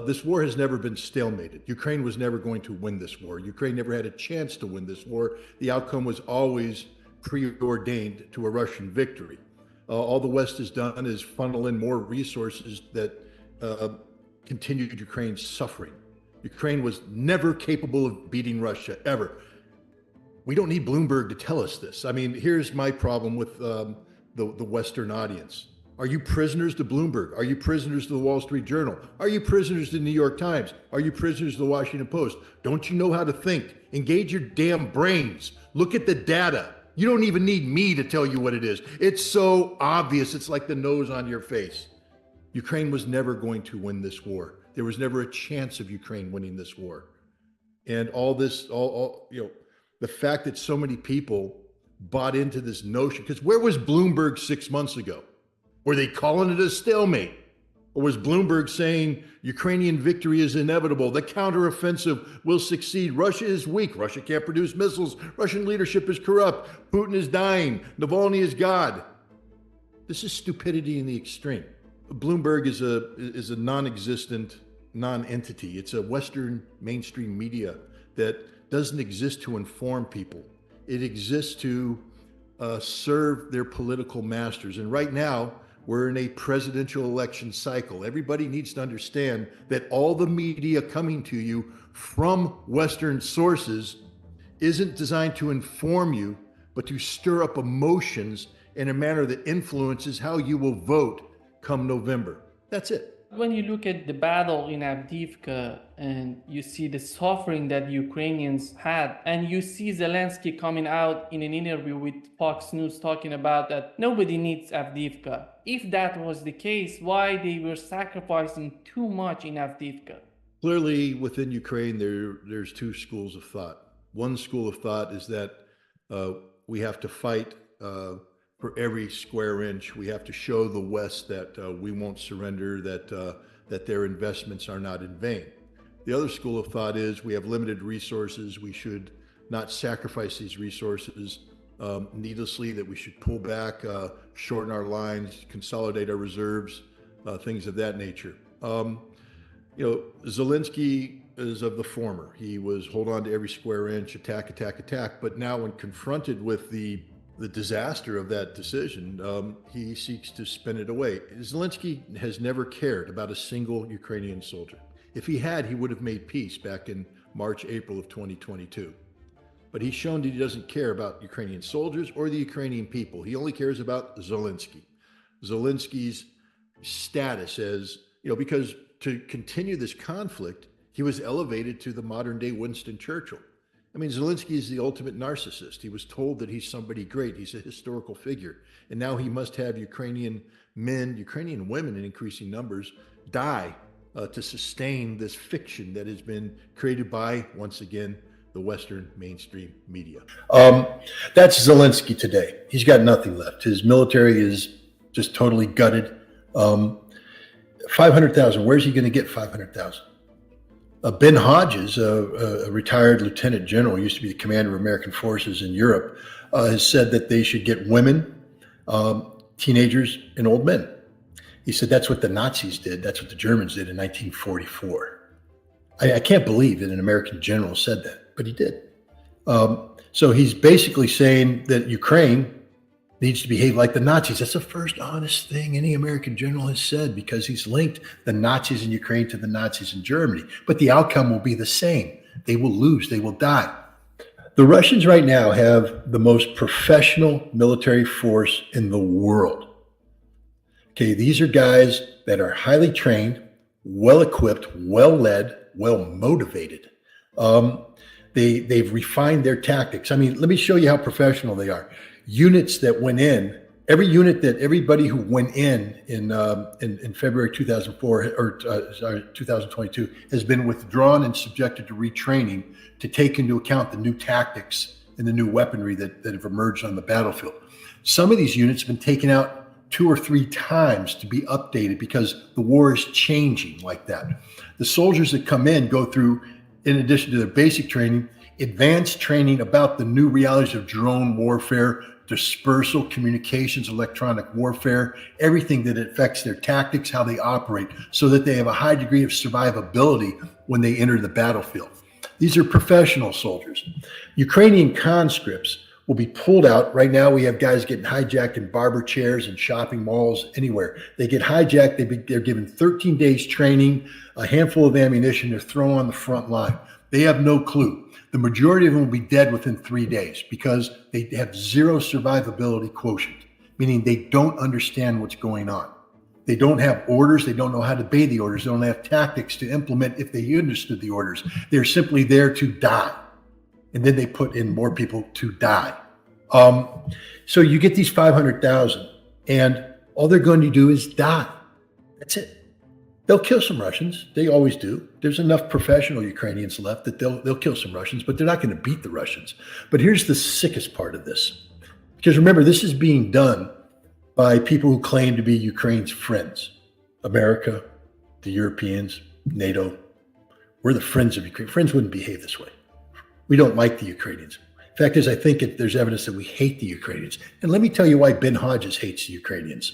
This war has never been stalemated. Ukraine was never going to win this war. Ukraine never had a chance to win this war. The outcome was always preordained to a Russian victory. All the West has done is funnel in more resources that continued Ukraine's suffering. Ukraine was never capable of beating Russia, ever. We don't need Bloomberg to tell us this. I mean, here's my problem with the Western audience. Are you prisoners to Bloomberg? Are you prisoners to the Wall Street Journal? Are you prisoners to the New York Times? Are you prisoners to the Washington Post? Don't you know how to think? Engage your damn brains. Look at the data. You don't even need me to tell you what it is. It's so obvious. It's like the nose on your face. Ukraine was never going to win this war. There was never a chance of Ukraine winning this war. And all this, the fact that so many people bought into this notion, because where was Bloomberg 6 months ago? Were they calling it a stalemate? Or was Bloomberg saying Ukrainian victory is inevitable? The counteroffensive will succeed. Russia is weak. Russia can't produce missiles. Russian leadership is corrupt. Putin is dying. Navalny is God. This is stupidity in the extreme. Bloomberg is a non-existent non-entity. It's a Western mainstream media that doesn't exist to inform people. It exists to serve their political masters. And right now, we're in a presidential election cycle. Everybody needs to understand that all the media coming to you from Western sources isn't designed to inform you, but to stir up emotions in a manner that influences how you will vote come November. That's it. When you look at the battle in Avdiivka and you see the suffering that Ukrainians had, and you see Zelensky coming out in an interview with Fox News talking about that nobody needs Avdiivka. If that was the case, why they were sacrificing too much in Avdiivka? Clearly, within Ukraine, there's two schools of thought. One school of thought is that we have to fight for every square inch. We have to show the West that we won't surrender, that their investments are not in vain. The other school of thought is we have limited resources. We should not sacrifice these resources needlessly, that we should pull back, shorten our lines, consolidate our reserves, things of that nature. Zelensky is of the former. He was hold on to every square inch, attack, attack, attack. But now when confronted with the disaster of that decision, he seeks to spin it away. Zelensky has never cared about a single Ukrainian soldier. If he had, he would have made peace back in March, April of 2022. But he's shown that he doesn't care about Ukrainian soldiers or the Ukrainian people. He only cares about Zelensky. Zelensky's status as, because to continue this conflict, he was elevated to the modern day Winston Churchill. I mean, Zelensky is the ultimate narcissist. He was told that he's somebody great. He's a historical figure. And now he must have Ukrainian men, Ukrainian women in increasing numbers, die to sustain this fiction that has been created by, once again, the Western mainstream media. That's Zelensky today. He's got nothing left. His military is just totally gutted. 500,000. Where's he going to get 500,000? Ben Hodges, a retired lieutenant general, used to be the commander of American forces in Europe, has said that they should get women, teenagers, and old men. He said that's what the Nazis did. That's what the Germans did in 1944. I can't believe that an American general said that, but he did. So he's basically saying that Ukraine needs to behave like the Nazis. That's the first honest thing any American general has said, because he's linked the Nazis in Ukraine to the Nazis in Germany. But the outcome will be the same. They will lose. They will die. The Russians right now have the most professional military force in the world. Okay, these are guys that are highly trained, well-equipped, well-led, well-motivated. They've refined their tactics. I mean, let me show you how professional they are. Units that went in, everybody who went in February 2004 or 2022 has been withdrawn and subjected to retraining to take into account the new tactics and the new weaponry that have emerged on the battlefield. Some of these units have been taken out 2 or 3 times to be updated because the war is changing like that. The soldiers that come in go through, in addition to their basic training, advanced training about the new realities of drone warfare, dispersal, communications, electronic warfare, everything that affects their tactics, how they operate, so that they have a high degree of survivability when they enter the battlefield. These are professional soldiers. Ukrainian conscripts will be pulled out. Right now, we have guys getting hijacked in barber chairs and shopping malls, anywhere. They get hijacked. They're given 13 days training, a handful of ammunition. They're thrown on the front line. They have no clue. The majority of them will be dead within 3 days because they have zero survivability quotient, meaning they don't understand what's going on. They don't have orders. They don't know how to obey the orders. They don't have tactics to implement if they understood the orders. They're simply there to die. And then they put in more people to die. So you get these 500,000, and all they're going to do is die. That's it. They'll kill some Russians. They always do. There's enough professional Ukrainians left that they'll kill some Russians, but they're not going to beat the Russians. But here's the sickest part of this. Because remember, this is being done by people who claim to be Ukraine's friends. America, the Europeans, NATO. We're the friends of Ukraine. Friends wouldn't behave this way. We don't like the Ukrainians. Fact is, I think there's evidence that we hate the Ukrainians. And let me tell you why Ben Hodges hates the Ukrainians.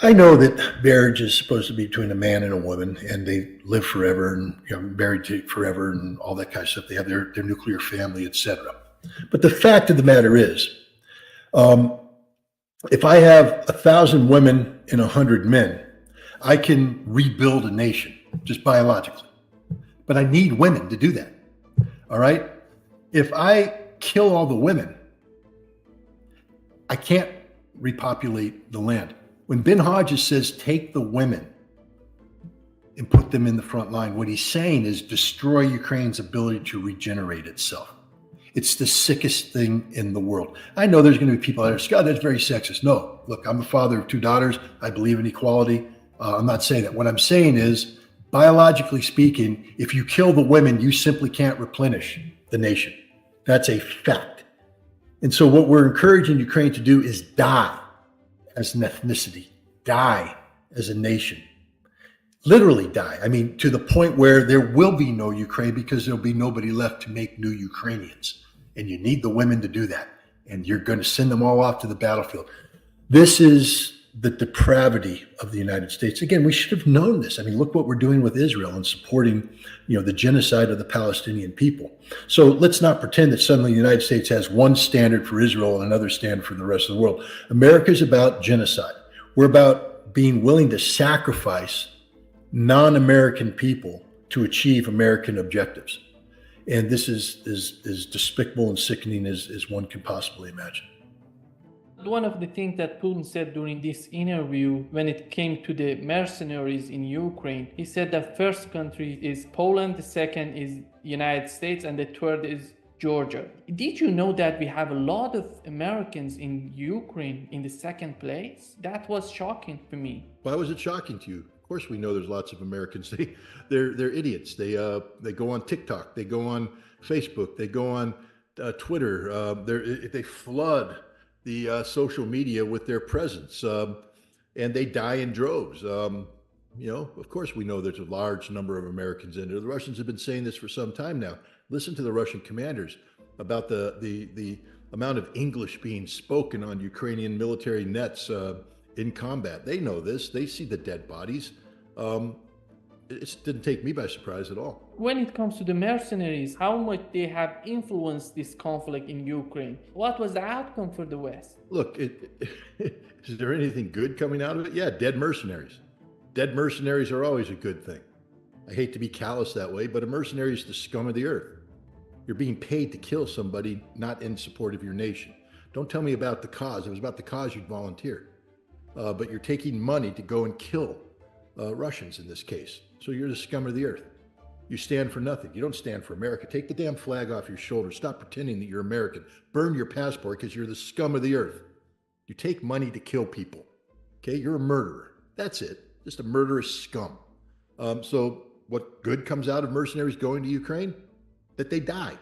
I know that marriage is supposed to be between a man and a woman, and they live forever and married to forever and all that kind of stuff. They have their nuclear family, etc. But the fact of the matter is, if I have 1,000 women and 100 men, I can rebuild a nation just biologically. But I need women to do that. All right? If I kill all the women, I can't repopulate the land. When Ben Hodges says take the women and put them in the front line, what he's saying is destroy Ukraine's ability to regenerate itself. It's the sickest thing in the world. I know there's going to be people out there, Scott, that's very sexist. No, look, I'm a father of 2 daughters. I believe in equality. I'm not saying that. What I'm saying is, biologically speaking, if you kill the women, you simply can't replenish the nation. That's a fact. And so what we're encouraging Ukraine to do is die as an ethnicity, die as a nation, literally die. I mean, to the point where there will be no Ukraine because there'll be nobody left to make new Ukrainians. And you need the women to do that. And you're going to send them all off to the battlefield. This is the depravity of the United States. Again, we should have known this. I mean, look what we're doing with Israel and supporting, the genocide of the Palestinian people. So let's not pretend that suddenly the United States has one standard for Israel and another standard for the rest of the world. America is about genocide. We're about being willing to sacrifice non-American people to achieve American objectives. And this is despicable and sickening as one can possibly imagine. One of the things that Putin said during this interview, when it came to the mercenaries in Ukraine, he said the first country is Poland, the second is United States, and the third is Georgia. Did you know that we have a lot of Americans in Ukraine in the second place? That was shocking for me. Why was it shocking to you? Of course, we know there's lots of Americans. They're idiots. They go on TikTok, they go on Facebook, they go on Twitter. They flood the social media with their presence, and they die in droves. Of course, we know there's a large number of Americans in there. The Russians have been saying this for some time now. Listen to the Russian commanders about the amount of English being spoken on Ukrainian military nets in combat. They know this. They see the dead bodies. It didn't take me by surprise at all. When it comes to the mercenaries, how much they have influenced this conflict in Ukraine? What was the outcome for the West? Look, is there anything good coming out of it? Yeah, dead mercenaries. Dead mercenaries are always a good thing. I hate to be callous that way, but a mercenary is the scum of the earth. You're being paid to kill somebody not in support of your nation. Don't tell me about the cause. If it was about the cause, you'd volunteer. But you're taking money to go and kill Russians in this case. So you're the scum of the earth. You stand for nothing. You don't stand for America. Take the damn flag off your shoulder. Stop pretending that you're American. Burn your passport because you're the scum of the earth. You take money to kill people. Okay, you're a murderer. That's it. Just a murderous scum. So what good comes out of mercenaries going to Ukraine? That they die.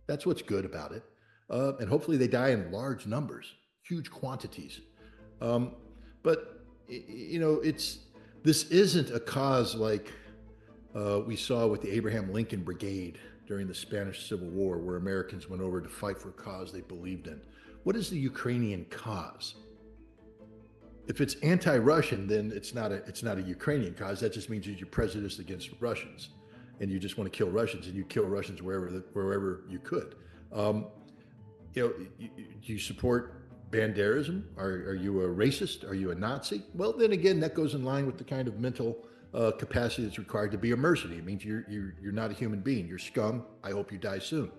That's what's good about it. And hopefully they die in large numbers, huge quantities. But this isn't a cause like we saw with the Abraham Lincoln Brigade during the Spanish Civil War, where Americans went over to fight for a cause they believed in. What is the Ukrainian cause? If it's anti-Russian, then it's not a Ukrainian cause. That just means that you're prejudiced against Russians, and you just want to kill Russians, and you kill Russians wherever you could. Do you support Banderism? Are you a racist? Are you a Nazi? Well, then again, that goes in line with the kind of mental capacity that's required to be a mercenary. It means you're not a human being. You're scum. I hope you die soon.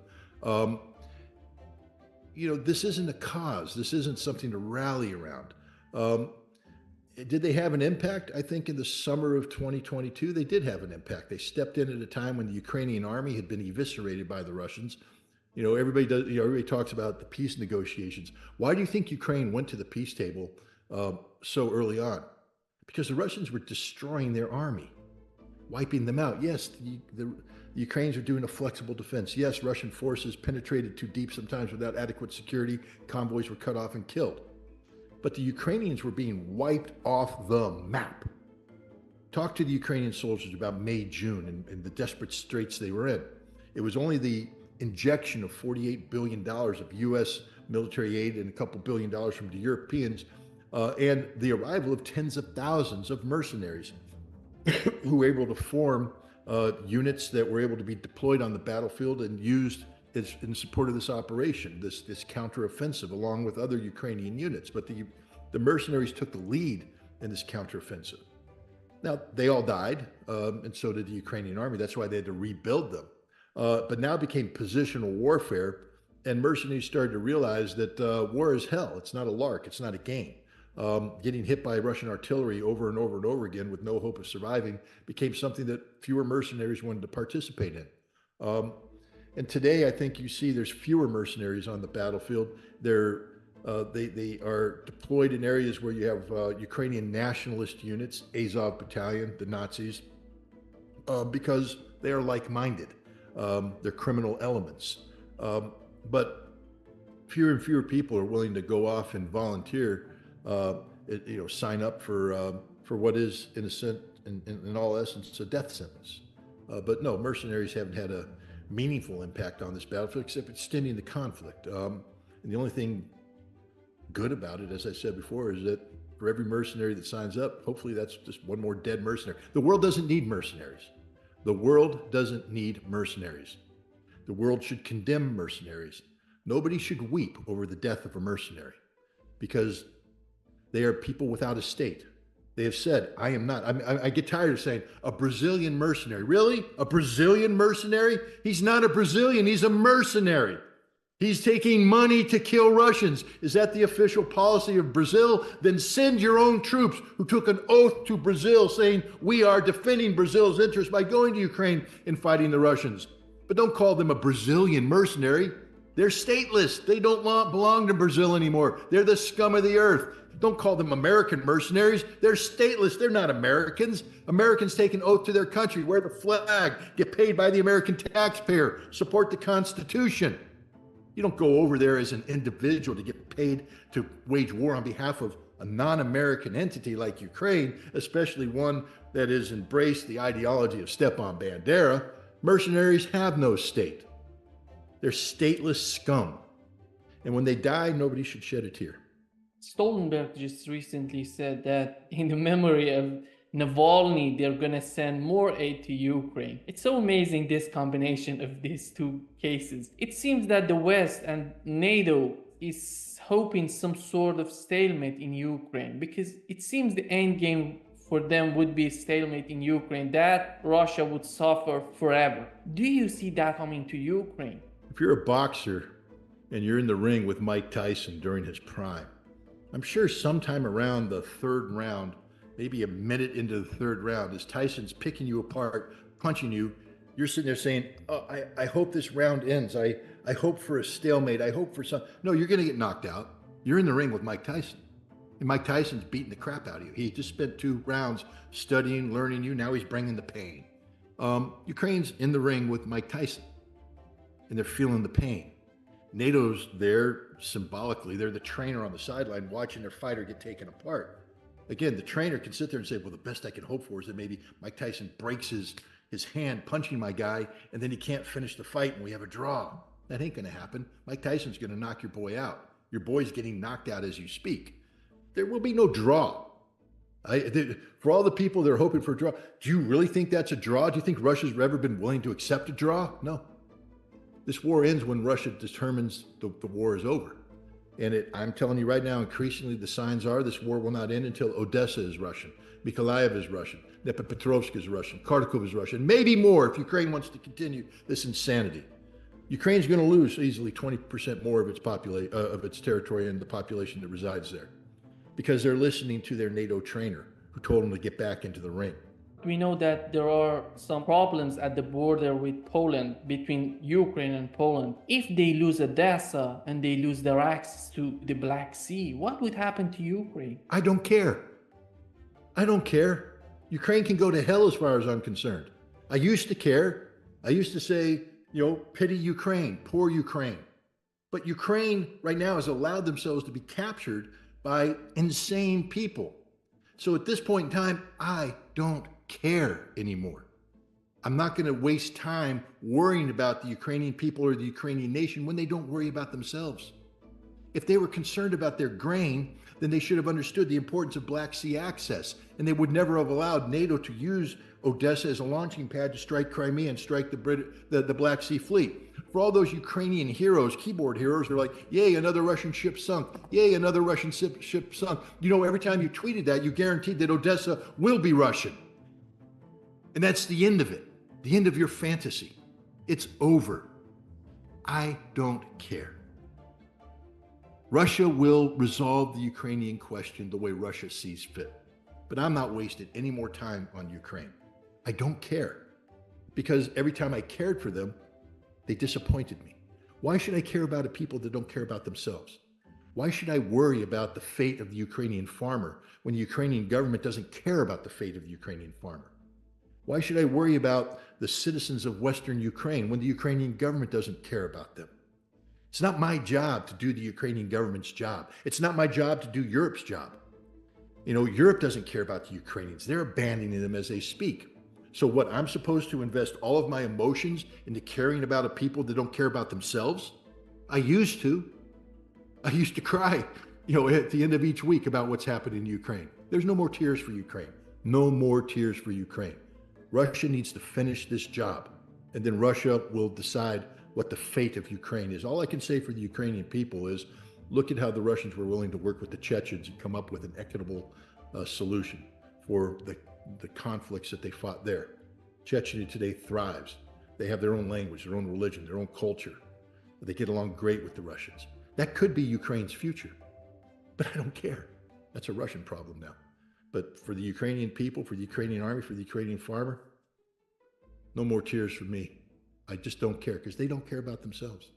This isn't a cause. This isn't something to rally around. Did they have an impact? I think in the summer of 2022, they did have an impact. They stepped in at a time when the Ukrainian army had been eviscerated by the Russians. Everybody talks about the peace negotiations. Why do you think Ukraine went to the peace table so early on? Because the Russians were destroying their army, wiping them out. Yes, the Ukrainians are doing a flexible defense. Yes, Russian forces penetrated too deep sometimes without adequate security. Convoys were cut off and killed. But the Ukrainians were being wiped off the map. Talk to the Ukrainian soldiers about May, June, and the desperate straits they were in. It was only the injection of $48 billion of U.S. military aid and a couple $1 billion from the Europeans, and the arrival of tens of thousands of mercenaries who were able to form units that were able to be deployed on the battlefield and used in support of this operation, this counteroffensive, along with other Ukrainian units. But the mercenaries took the lead in this counteroffensive. Now, they all died, and so did the Ukrainian army. That's why they had to rebuild them. But now it became positional warfare, and mercenaries started to realize that war is hell. It's not a lark. It's not a game. Getting hit by Russian artillery over and over and over again with no hope of surviving became something that fewer mercenaries wanted to participate in. And today, I think you see there's fewer mercenaries on the battlefield. They are deployed in areas where you have Ukrainian nationalist units, Azov Battalion, the Nazis, because they are like-minded. They're criminal elements. But fewer and fewer people are willing to go off and volunteer, sign up for what is, in all essence, a death sentence. But no, mercenaries haven't had a meaningful impact on this battlefield, except extending the conflict. And the only thing good about it, as I said before, is that for every mercenary that signs up, hopefully that's just one more dead mercenary. The world doesn't need mercenaries. The world doesn't need mercenaries. The world should condemn mercenaries. Nobody should weep over the death of a mercenary, because they are people without a state. They have said, I am not. I get tired of saying a Brazilian mercenary. Really? A Brazilian mercenary? He's not a Brazilian. He's a mercenary. He's taking money to kill Russians. Is that the official policy of Brazil? Then send your own troops who took an oath to Brazil saying, we are defending Brazil's interests by going to Ukraine and fighting the Russians. But don't call them a Brazilian mercenary. They're stateless. They don't belong to Brazil anymore. They're the scum of the earth. Don't call them American mercenaries. They're stateless. They're not Americans. Americans take an oath to their country, wear the flag, get paid by the American taxpayer, support the Constitution. You don't go over there as an individual to get paid to wage war on behalf of a non-American entity like Ukraine, especially one that has embraced the ideology of Stepan Bandera. Mercenaries have no state. They're stateless scum. And when they die, nobody should shed a tear. Stoltenberg just recently said that in the memory of Navalny, they're going to send more aid to Ukraine. It's so amazing, this combination of these two cases. It seems that the West and NATO is hoping some sort of stalemate in Ukraine, because it seems the end game for them would be a stalemate in Ukraine, that Russia would suffer forever. Do you see that coming to Ukraine? If you're a boxer and you're in the ring with Mike Tyson during his prime, I'm sure sometime around the third round, maybe a minute into the third round, as Tyson's picking you apart, punching you, you're sitting there saying, oh, I hope this round ends. I hope for a stalemate. I hope for some. No, you're going to get knocked out. You're in the ring with Mike Tyson. And Mike Tyson's beating the crap out of you. He just spent 2 rounds studying, learning you. Now he's bringing the pain. Ukraine's in the ring with Mike Tyson, and they're feeling the pain. NATO's there symbolically. They're the trainer on the sideline watching their fighter get taken apart. Again, the trainer can sit there and say, well, the best I can hope for is that maybe Mike Tyson breaks his his hand punching my guy, and then he can't finish the fight and we have a draw. That ain't going to happen. Mike Tyson's going to knock your boy out. Your boy's getting knocked out as you speak. There will be no draw. For all the people that are hoping for a draw, do you really think that's a draw? Do you think Russia's ever been willing to accept a draw? No. This war ends when Russia determines the war is over. And I'm telling you right now, increasingly the signs are this war will not end until Odessa is Russian, Mykolaiv is Russian, Dnipropetrovsk is Russian, Kharkov is Russian, maybe more if Ukraine wants to continue this insanity. Ukraine's going to lose easily 20% more of its territory and the population that resides there, because they're listening to their NATO trainer who told them to get back into the ring. We know that there are some problems at the border with Poland, between Ukraine and Poland. If they lose Odessa and they lose their access to the Black Sea, what would happen to Ukraine? I don't care. I don't care. Ukraine can go to hell as far as I'm concerned. I used to care. I used to say, pity Ukraine, poor Ukraine. But Ukraine right now has allowed themselves to be captured by insane people. So at this point in time, I don't care anymore. I'm not going to waste time worrying about the Ukrainian people or the Ukrainian nation when they don't worry about themselves. If they were concerned about their grain, then they should have understood the importance of Black Sea access, and they would never have allowed NATO to use Odessa as a launching pad to strike Crimea and strike the Black Sea Fleet. For all those Ukrainian heroes, keyboard heroes, they're like, yay, another Russian ship sunk. Yay, another Russian ship sunk. Every time you tweeted that, you guaranteed that Odessa will be Russian. And that's the end of it, the end of your fantasy. It's over. I don't care. Russia will resolve the Ukrainian question the way Russia sees fit. But I'm not wasting any more time on Ukraine. I don't care. Because every time I cared for them, they disappointed me. Why should I care about a people that don't care about themselves? Why should I worry about the fate of the Ukrainian farmer when the Ukrainian government doesn't care about the fate of the Ukrainian farmer? Why should I worry about the citizens of Western Ukraine when the Ukrainian government doesn't care about them? It's not my job to do the Ukrainian government's job. It's not my job to do Europe's job. Europe doesn't care about the Ukrainians. They're abandoning them as they speak. So what, I'm supposed to invest all of my emotions into caring about a people that don't care about themselves? I used to cry, at the end of each week about what's happened in Ukraine. There's no more tears for Ukraine. No more tears for Ukraine. Russia needs to finish this job, and then Russia will decide what the fate of Ukraine is. All I can say for the Ukrainian people is, look at how the Russians were willing to work with the Chechens and come up with an equitable solution for the conflicts that they fought there. Chechnya today thrives. They have their own language, their own religion, their own culture. They get along great with the Russians. That could be Ukraine's future, but I don't care. That's a Russian problem now. But for the Ukrainian people, for the Ukrainian army, for the Ukrainian farmer, no more tears for me. I just don't care because they don't care about themselves.